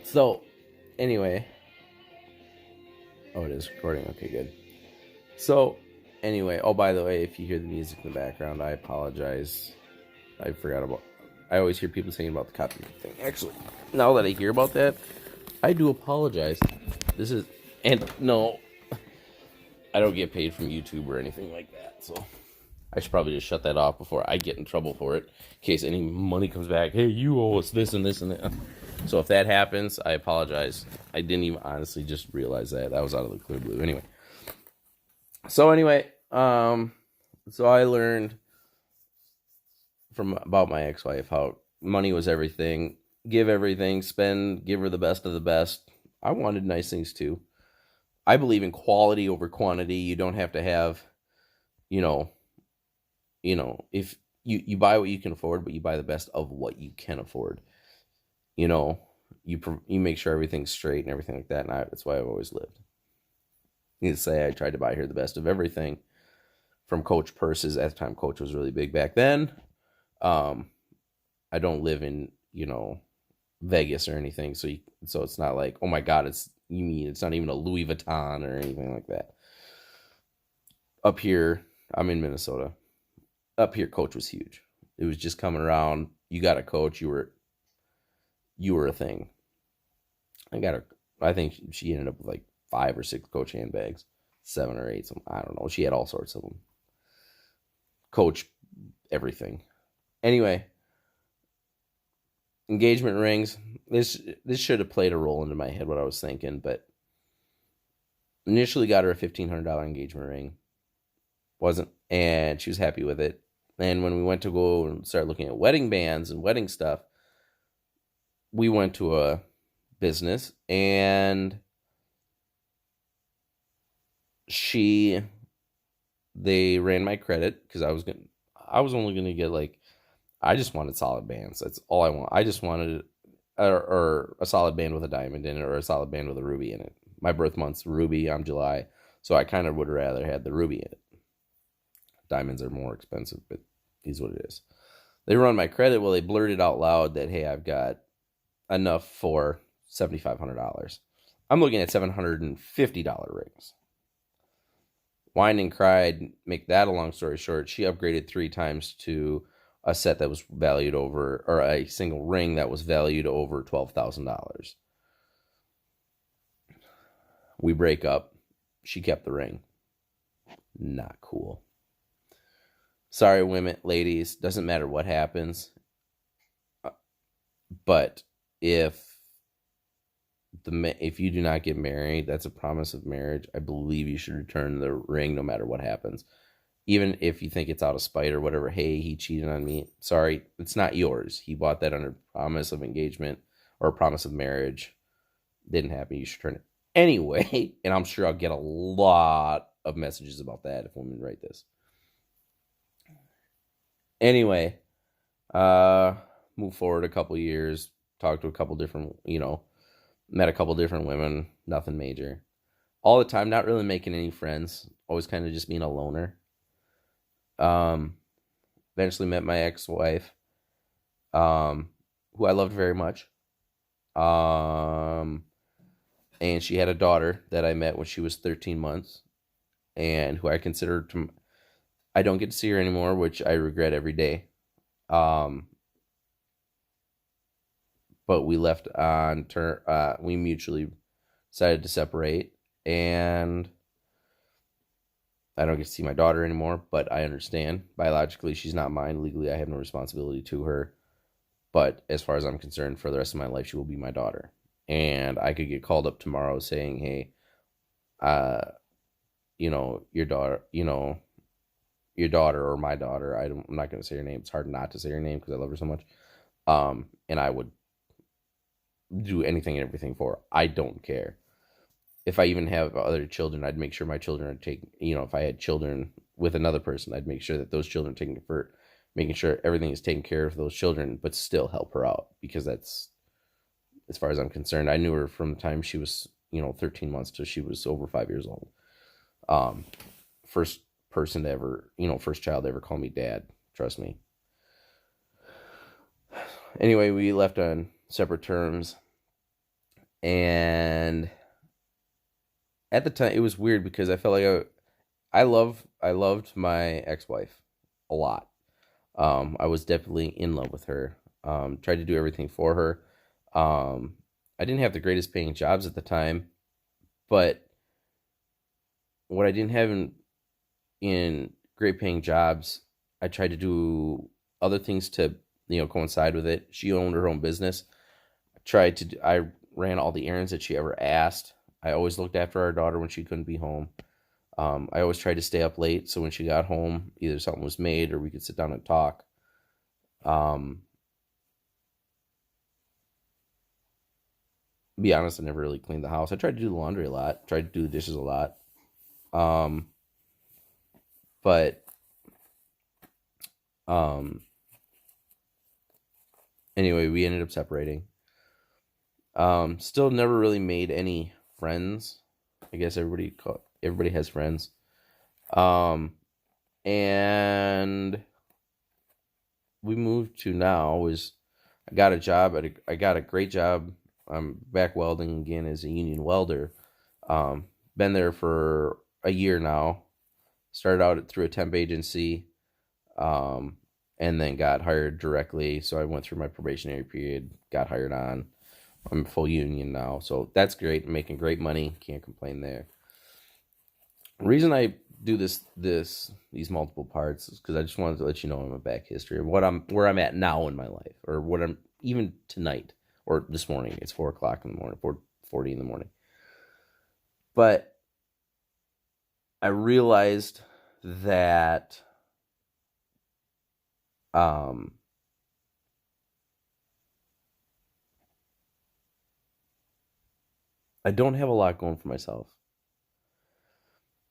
So, anyway. Oh, it is recording. Okay, good. So, anyway. Oh, by the way, if you hear the music in the background, I apologize. I forgot about. I always hear people saying about the copyright thing. Actually, now that I hear about that, I do apologize. This is. And no, I don't get paid from YouTube or anything like that. So, I should probably just shut that off before I get in trouble for it. In case any money comes back. Hey, you owe us this and this and that. So if that happens, I apologize. I didn't even honestly just realize that. That was out of the clear blue. Anyway, so I learned from about my ex-wife how money was everything. Give everything, spend, give her the best of the best. I wanted nice things too. I believe in quality over quantity. You don't have to have, you know, if you buy what you can afford, but you buy the best of what you can afford. You know, you make sure everything's straight and everything like that. And that's why I've always lived. Needless to say, I tried to buy her the best of everything, from Coach purses. At the time, Coach was really big back then. I don't live in Vegas or anything, so it's not like, oh my God, it's not even a Louis Vuitton or anything like that. Up here, I'm in Minnesota. Up here, Coach was huge. It was just coming around. You got a Coach, you were a thing. I think she ended up with like 5 or 6 Coach handbags, 7 or 8. I don't know. She had all sorts of them. Coach everything. Anyway, engagement rings. This should have played a role into my head what I was thinking, but initially got her a $1,500 engagement ring. And she was happy with it. And when we went to go and start looking at wedding bands and wedding stuff, we went to a business, and they ran my credit because I was only gonna get I just wanted solid bands. That's all I want. I just wanted or a solid band with a diamond in it, or a solid band with a ruby in it. My birth month's ruby. I'm July, so I kind of would rather have the ruby in it. Diamonds are more expensive, but is what it is. They run my credit. Well, they blurted out loud that, hey, I've got enough for $7,500. I'm looking at $750 rings. Whined and cried. Make that a long story short, she upgraded 3 times to a set that was valued over, or a single ring that was valued over $12,000. We break up. She kept the ring. Not cool. Sorry, women, ladies. Doesn't matter what happens. But if you do not get married, that's a promise of marriage. I believe you should return the ring no matter what happens. Even if you think it's out of spite or whatever, hey, he cheated on me. Sorry, it's not yours. He bought that under promise of engagement or promise of marriage. Didn't happen. You should return it anyway. And I'm sure I'll get a lot of messages about that if women write this. Anyway, move forward a couple years, talked to a couple different, met a couple different women, nothing major. All the time, not really making any friends, always kind of just being a loner. Eventually met my ex-wife, who I loved very much. And she had a daughter that I met when she was 13 months, and who I considered to. I don't get to see her anymore, which I regret every day. But we left on turn. We mutually decided to separate, and I don't get to see my daughter anymore. But I understand. Biologically, she's not mine. Legally, I have no responsibility to her. But as far as I'm concerned, for the rest of my life, she will be my daughter. And I could get called up tomorrow saying, "Hey, your daughter or my daughter." I'm not going to say her name. It's hard not to say her name because I love her so much. And I would do anything and everything for her. I don't care. If I even have other children, I'd make sure my children are taken. If I had children with another person, I'd make sure that those children are taken for, making sure everything is taken care of for those children, but still help her out, because that's, as far as I'm concerned, I knew her from the time she was, 13 months till she was over 5 years old. First person to ever, first child to ever call me dad. Trust me. Anyway, we left on separate terms. And at the time, it was weird because I felt like I loved my ex-wife a lot. I was definitely in love with her. Tried to do everything for her. I didn't have the greatest paying jobs at the time, but what I didn't have in great paying jobs, I tried to do other things to coincide with it. She owned her own business. I ran all the errands that she ever asked. I always looked after our daughter when she couldn't be home. I always tried to stay up late so when she got home, either something was made or we could sit down and talk. Um, be honest, I never really cleaned the house. I tried to do the laundry a lot, tried to do the dishes a lot. Um, but um, anyway, we ended up separating. Still never really made any friends. I guess everybody has friends. Um, and we moved to now was I got a job I got a great job. I'm back welding again as a union welder. Um, been there for a year now. Started out through a temp agency, um, and then got hired directly. So I went through my probationary period, got hired on. I'm full union now, so that's great. I'm making great money. Can't complain there. The reason I do these multiple parts is because I just wanted to let you know my back history of where I'm at now in my life, or what I'm even tonight or this morning. It's 4 o'clock in the morning, 4:40 in the morning. But I realized that um, I don't have a lot going for myself.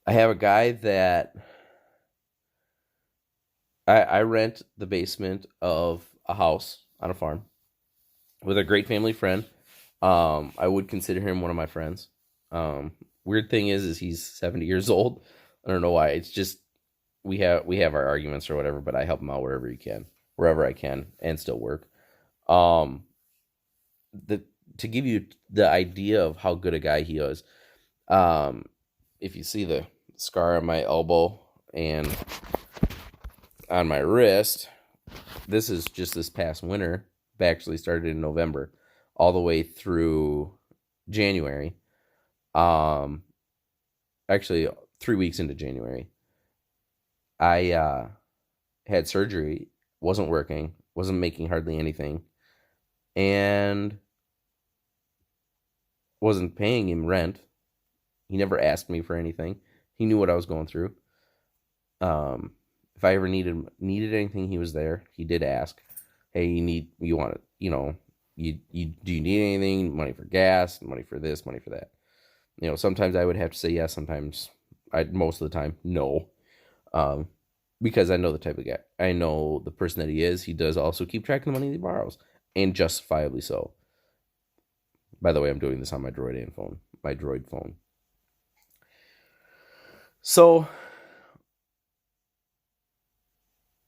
I have a guy that I rent the basement of a house on a farm with a great family friend. I would consider him one of my friends. Um, Weird thing is he's 70 years old. I don't know why. It's just we have our arguments or whatever, but I help him out wherever I can, and still work. Um, the to give you the idea of how good a guy he is. Um, if you see the scar on my elbow and on my wrist, this is just this past winter. Actually started in November, all the way through January. Um, Actually, 3 weeks into January, I had surgery. Wasn't working. Wasn't making hardly anything, and wasn't paying him rent. He never asked me for anything. He knew what I was going through. If I ever needed anything, he was there. He did ask, "Hey, you want it? You do you need anything? Money for gas, money for this, money for that." Sometimes I would have to say yes. Sometimes most of the time, no. Um, because I know the type of guy. I know the person that he is. He does also keep track of the money he borrows, and justifiably so. By the way, I'm doing this on my Droid phone. So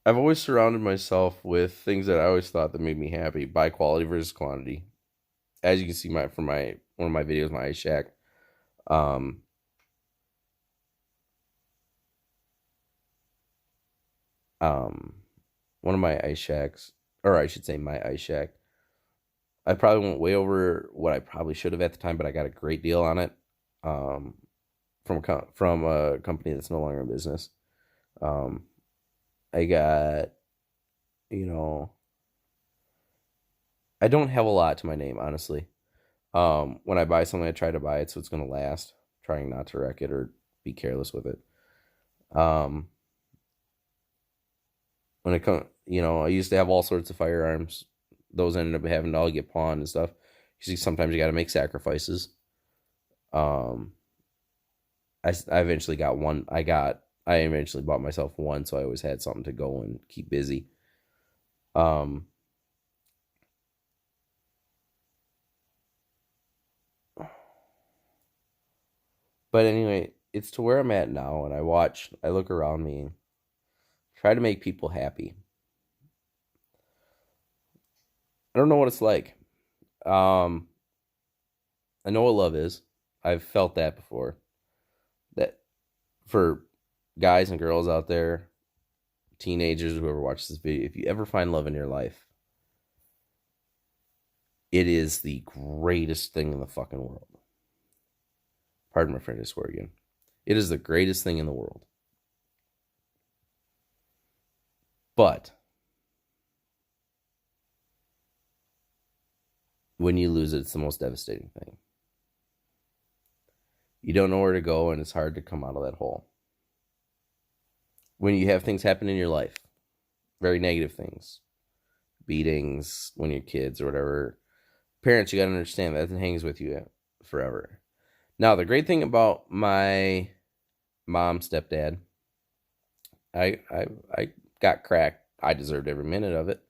I've always surrounded myself with things that I always thought that made me happy. Buy quality versus quantity. As you can see, from my one of my videos, my ice shack. Um, um, One of my ice shacks, or I should say, my ice shack. I probably went way over what I probably should have at the time, but I got a great deal on it. Um, from a company that's no longer in business. Um, I got, you know, I don't have a lot to my name, honestly. When I buy something, I try to buy it so it's gonna last, trying not to wreck it or be careless with it. Um, when it comes, I used to have all sorts of firearms. Those ended up having to all get pawned and stuff. You see, sometimes you got to make sacrifices. Um, I eventually got one. I eventually bought myself one, so I always had something to go and keep busy. Um, but anyway, it's to where I'm at now, and I look around me, and try to make people happy. I don't know what it's like. Um, I know what love is. I've felt that before. That for guys and girls out there, teenagers, whoever watches this video, if you ever find love in your life, it is the greatest thing in the fucking world. Pardon my French, I swear again. It is the greatest thing in the world. But when you lose it, it's the most devastating thing. You don't know where to go, and it's hard to come out of that hole. When you have things happen in your life, very negative things, beatings when you're kids or whatever, parents, you got to understand that it hangs with you forever. Now, the great thing about my mom, stepdad, I got cracked. I deserved every minute of it.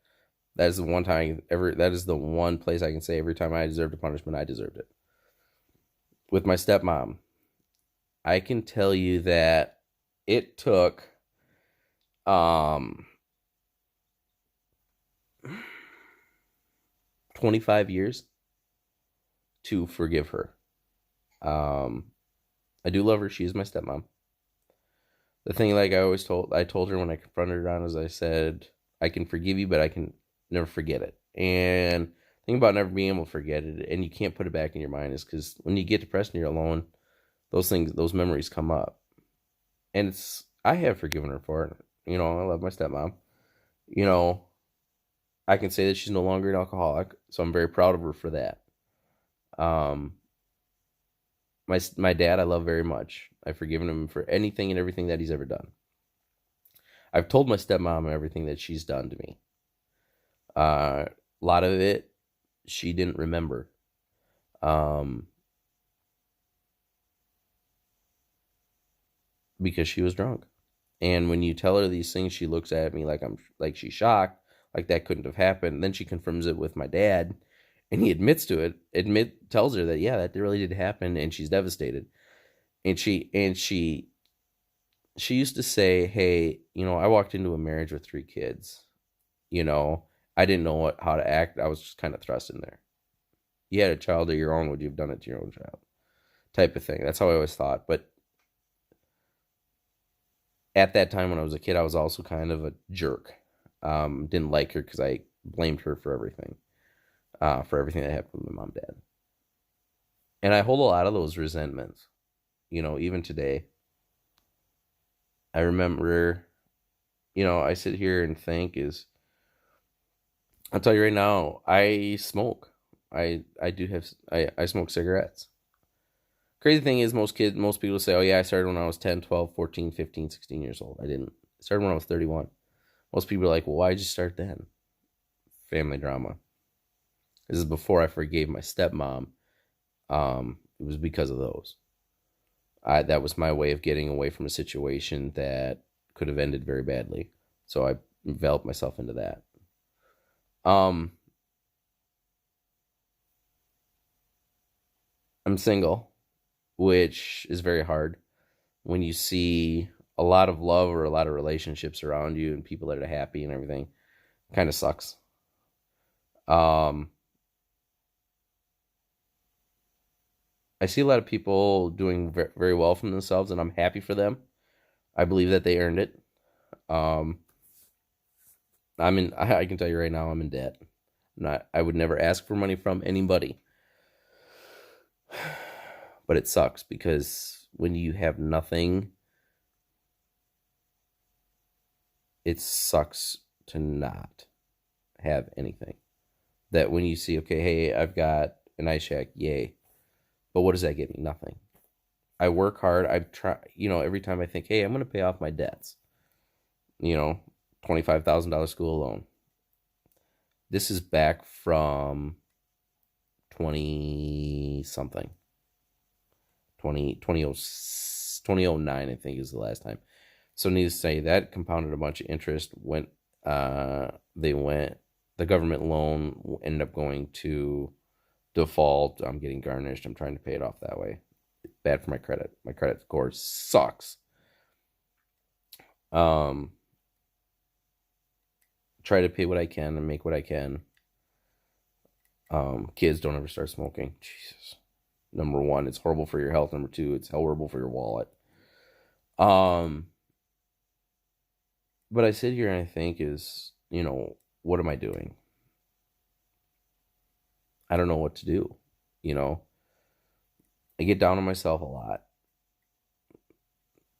That is the one time that is the one place I can say every time I deserved a punishment, I deserved it. With my stepmom, I can tell you that it took 25 years to forgive her. I do love her. She is my stepmom. The thing, like I told her when I confronted her on, is I said, I can forgive you, but I can never forget it. And the thing about never being able to forget it, and you can't put it back in your mind, is because when you get depressed and you're alone, those memories come up. And I have forgiven her for it. You know, I love my stepmom. You know, I can say that she's no longer an alcoholic, so I'm very proud of her for that. My dad I love very much. I've forgiven him for anything and everything that he's ever done. I've told my stepmom everything that she's done to me. A lot of it she didn't remember. Because she was drunk. And when you tell her these things, she looks at me like she's shocked, like that couldn't have happened. Then she confirms it with my dad, and he admits to it. Tells her that, yeah, that really did happen, and she's devastated. And she used to say, hey, you know, I walked into a marriage with 3 kids. You know, I didn't know how to act. I was just kind of thrust in there. You had a child of your own, would you have done it to your own child? Type of thing. That's how I always thought. But at that time when I was a kid, I was also kind of a jerk. Didn't like her because I blamed her for everything that happened with my mom and dad. And I hold a lot of those resentments, you know, even today. I remember, you know, I sit here and think I'll tell you right now, I smoke. I smoke cigarettes. Crazy thing is, most people say, oh yeah, I started when I was 10, 12, 14, 15, 16 years old. I didn't. I started when I was 31. Most people are like, well, why did you start then? Family drama. This is before I forgave my stepmom. It was because of those. That was my way of getting away from a situation that could have ended very badly. So I enveloped myself into that. I'm single, which is very hard when you see a lot of love or a lot of relationships around you and people that are happy and everything. Kind of sucks. I see a lot of people doing very well for themselves, and I'm happy for them. I believe that they earned it. I can tell you right now, I'm in debt. I would never ask for money from anybody. But it sucks because when you have nothing, it sucks to not have anything. That when you see, okay, hey, I've got an ice shack, yay. But what does that get me? Nothing. I work hard. I try, you know, every time I think, hey, I'm going to pay off my debts. You know, $25,000 school loan. This is back from 20-something. 2009, I think, is the last time. So needless to say, that compounded a bunch of interest. The government loan ended up going to default. I'm getting garnished. I'm trying to pay it off that way. It's bad for my credit. My credit score sucks. Try to pay what I can and make what I can. Kids, don't ever start smoking. Jesus. Number one, it's horrible for your health. Number two, it's horrible for your wallet. Um, but I sit here and I think what am I doing? I don't know what to do. You know, I get down on myself a lot.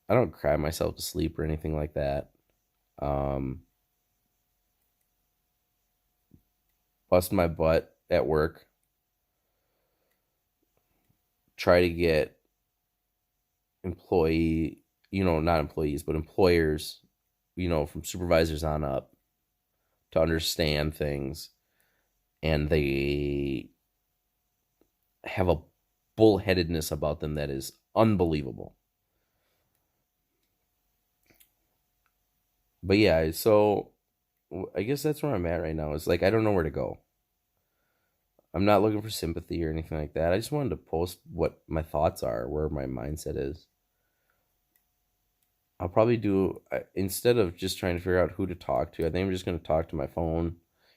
I don't cry myself to sleep or anything like that. Um, Bust my butt at work, try to get employee, not employees, but employers, from supervisors on up to understand things. And they have a bullheadedness about them that is unbelievable. But yeah, so I guess that's where I'm at right now. It's like I don't know where to go. I'm not looking for sympathy or anything like that. I just wanted to post what my thoughts are, where my mindset is. I'll probably do, instead of just trying to figure out who to talk to, I think I'm just going to talk to my phone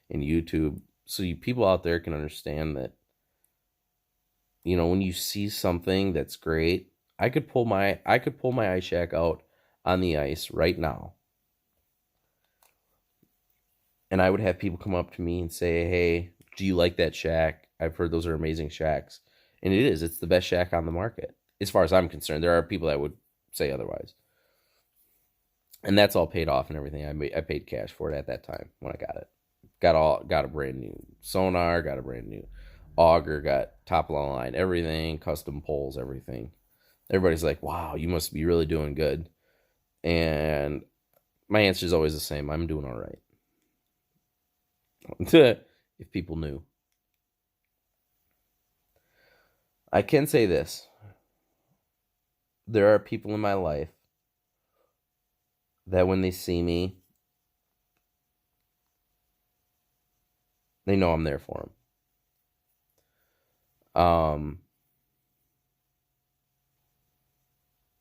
and YouTube so people out there can understand that, when you see something that's great, I could pull my ice shack out on the ice right now. And I would have people come up to me and say, "Hey, do you like that shack? I've heard those are amazing shacks." And it is. It's the best shack on the market. As far as I'm concerned, there are people that would say otherwise. And that's all paid off and everything. I paid cash for it at that time when I got it. Got a brand new sonar, got a brand new auger, got top of the line, everything, custom poles, everything. Everybody's like, "Wow, you must be really doing good." And my answer is always the same. I'm doing all right. If people knew. I can say this. There are people in my life that when they see me, they know I'm there for them.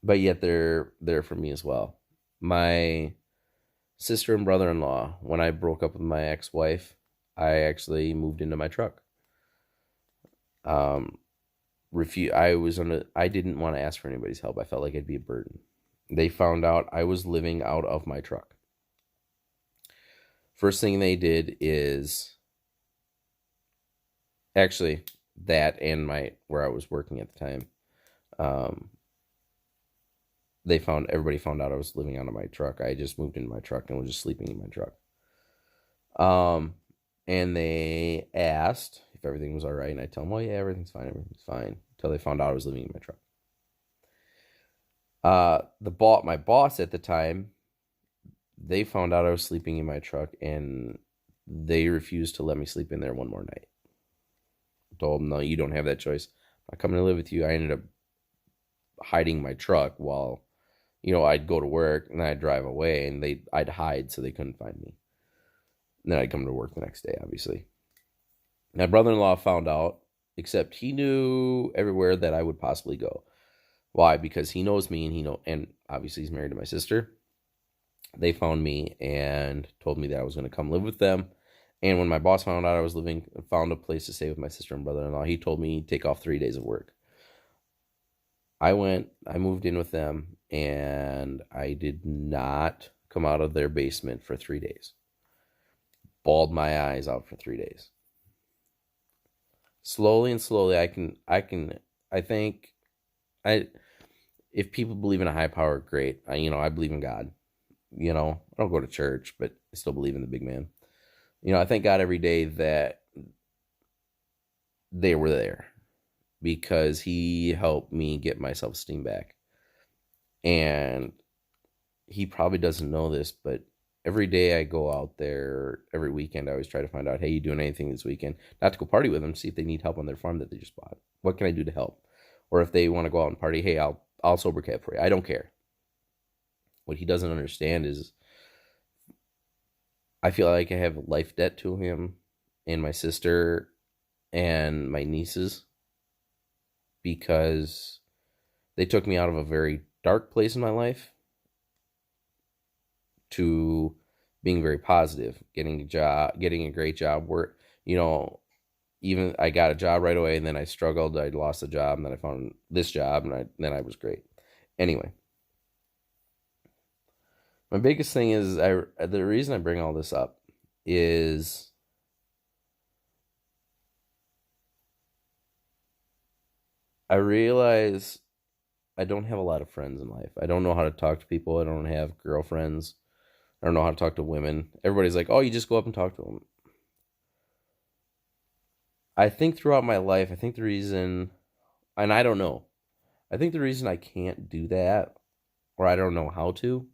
But yet they're there for me as well. My sister and brother-in-law, when I broke up with my ex-wife, I actually moved into my truck. I didn't want to ask for anybody's help. I felt like it'd be a burden. They found out I was living out of my truck. First thing they did is actually that and where I was working at the time. Everybody found out I was living out of my truck. I just moved into my truck and was just sleeping in my truck. And they asked if everything was all right, and I tell them, "Well, yeah, everything's fine, until they found out I was living in my truck. My boss at the time, they found out I was sleeping in my truck, and they refused to let me sleep in there one more night. I told them, "No, you don't have that choice. I'm not coming to live with you." I ended up hiding my truck while, I'd go to work and I'd drive away, and I'd hide so they couldn't find me. And then I'd come to work the next day, obviously. My brother-in-law found out, except he knew everywhere that I would possibly go. Why? Because he knows me, and obviously he's married to my sister. They found me and told me that I was going to come live with them. And when my boss found out I found a place to stay with my sister and brother-in-law, he told me he'd take off 3 days of work. I moved in with them, and I did not come out of their basement for 3 days. Bawled my eyes out for 3 days. Slowly and slowly, if people believe in a high power, great. I believe in God. I don't go to church, but I still believe in the big man. I thank God every day that they were there, because he helped me get my self-esteem back. And he probably doesn't know this, but every day I go out there, every weekend, I always try to find out, "Hey, you doing anything this weekend?" Not to go party with them, see if they need help on their farm that they just bought. What can I do to help? Or if they want to go out and party, "Hey, I'll sober cat for you." I don't care. What he doesn't understand is I feel like I have a life debt to him and my sister and my nieces, because they took me out of a very dark place in my life to being very positive, getting a great job, where even I got a job right away, and then I struggled. I lost a job, and then I found this job, and then I was great. Anyway, my biggest thing is the reason I bring all this up is I realize I don't have a lot of friends in life. I don't know how to talk to people. I don't have girlfriends. I don't know how to talk to women. Everybody's like, "Oh, you just go up and talk to them." I think throughout my life, I think the reason, and I don't know, I think the reason I can't do that, or I don't know how to,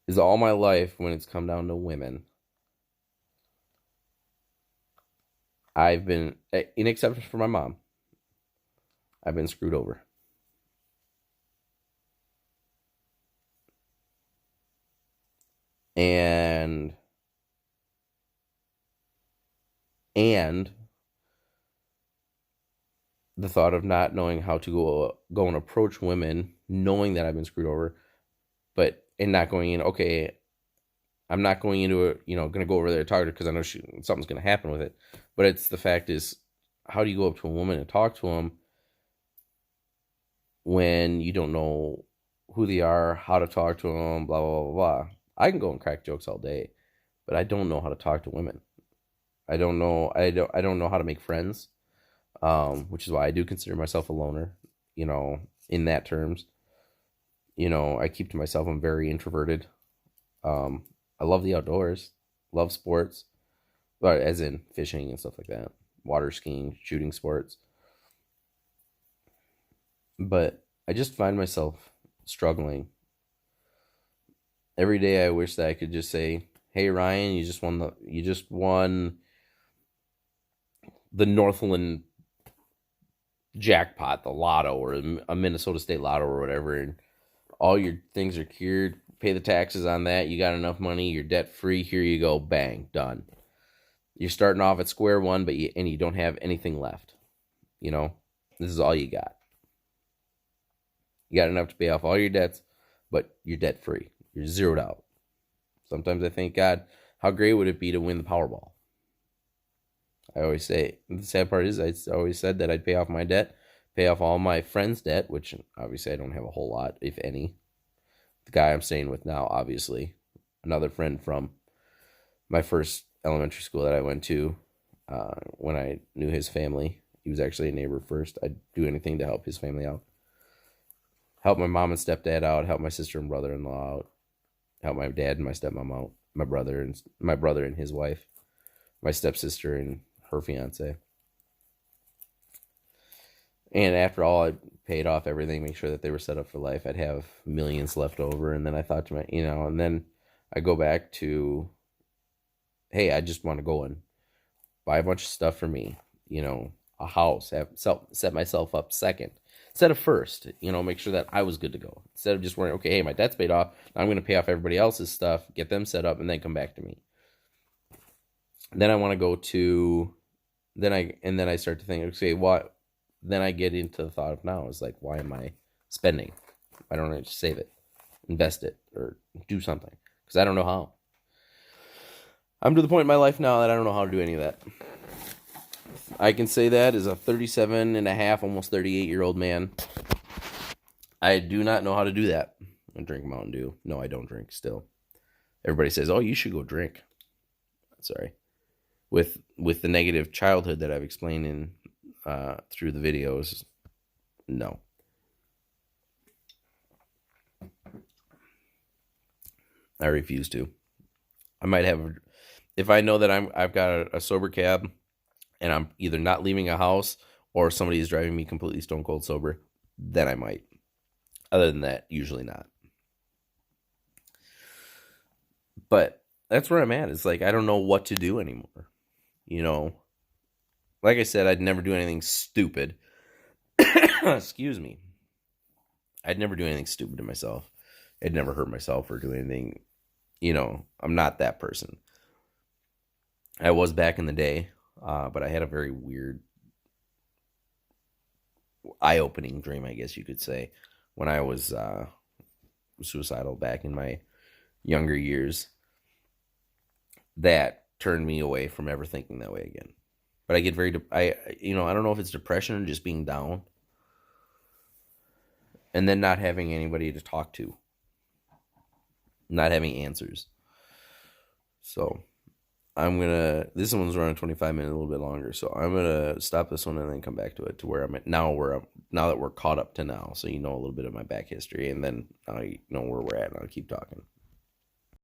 is all my life when it's come down to women, I've been, in exception for my mom, I've been screwed over. And and the thought of not knowing how to go and approach women, knowing that I've been screwed over, but and not going in. Okay, I'm not going into it. Going to go over there and talk to her because I know something's going to happen with it. But it's the fact is, how do you go up to a woman and talk to them when you don't know who they are, how to talk to them, blah blah blah blah. I can go and crack jokes all day, but I don't know how to talk to women. I don't know. I don't know how to make friends. Which is why I do consider myself a loner, in that terms. I keep to myself. I'm very introverted. I love the outdoors, love sports, but as in fishing and stuff like that, water skiing, shooting sports. But I just find myself struggling. Every day I wish that I could just say, "Hey Ryan, you just won the Northland jackpot, the lotto, or a Minnesota State lotto or whatever, and all your things are cured. Pay the taxes on that. You got enough money. You're debt free. Here you go. Bang, done. You're starting off at square one, but you don't have anything left. This is all you got. You got enough to pay off all your debts, but you're debt free. You're zeroed out. Sometimes I think, God, how great would it be to win the Powerball? I always say, the sad part is I always said that I'd pay off my debt, pay off all my friends' debt, which obviously I don't have a whole lot, if any. The guy I'm staying with now, obviously, another friend from my first elementary school that I went to, when I knew his family. He was actually a neighbor first. I'd do anything to help his family out. Help my mom and stepdad out, help my sister and brother-in-law out, help my dad and my stepmom out, my brother and his wife, my stepsister and her fiance. And after all, I paid off everything, make sure that they were set up for life. I'd have millions left over. And then I thought to and then I go back to, hey, I just want to go and buy a bunch of stuff for me, a house, set myself up second instead of first, make sure that I was good to go. Instead of just worrying, okay, hey, my debt's paid off. Now I'm going to pay off everybody else's stuff, get them set up, and then come back to me. Then I want to go to, then I start to think, okay, what? Then I get into the thought of now is like, why am I spending? Why don't I just save it, invest it, or do something? Because I don't know how. I'm to the point in my life now that I don't know how to do any of that. I can say that as a 37 and a half, almost 38-year-old man. I do not know how to do that. I drink Mountain Dew. No, I don't drink still. Everybody says, oh, you should go drink. Sorry. With the negative childhood that I've explained in through the videos, no. I refuse to. I might have, if I know that I've got a sober cab and I'm either not leaving a house or somebody is driving me completely stone cold sober, then I might. Other than that, usually not. But that's where I'm at. It's like, I don't know what to do anymore. Like I said, I'd never do anything stupid. Excuse me. I'd never do anything stupid to myself. I'd never hurt myself or do anything. I'm not that person. I was back in the day, but I had a very weird, eye-opening dream, I guess you could say, when I was suicidal back in my younger years. That turned me away from ever thinking that way again. But I get very, I don't know if it's depression or just being down, and then not having anybody to talk to, not having answers. So this one's running 25 minutes, a little bit longer. So I'm gonna stop this one and then come back to it to where I'm at now. Now that we're caught up to now, so you know a little bit of my back history, and then I know where we're at, and I'll keep talking.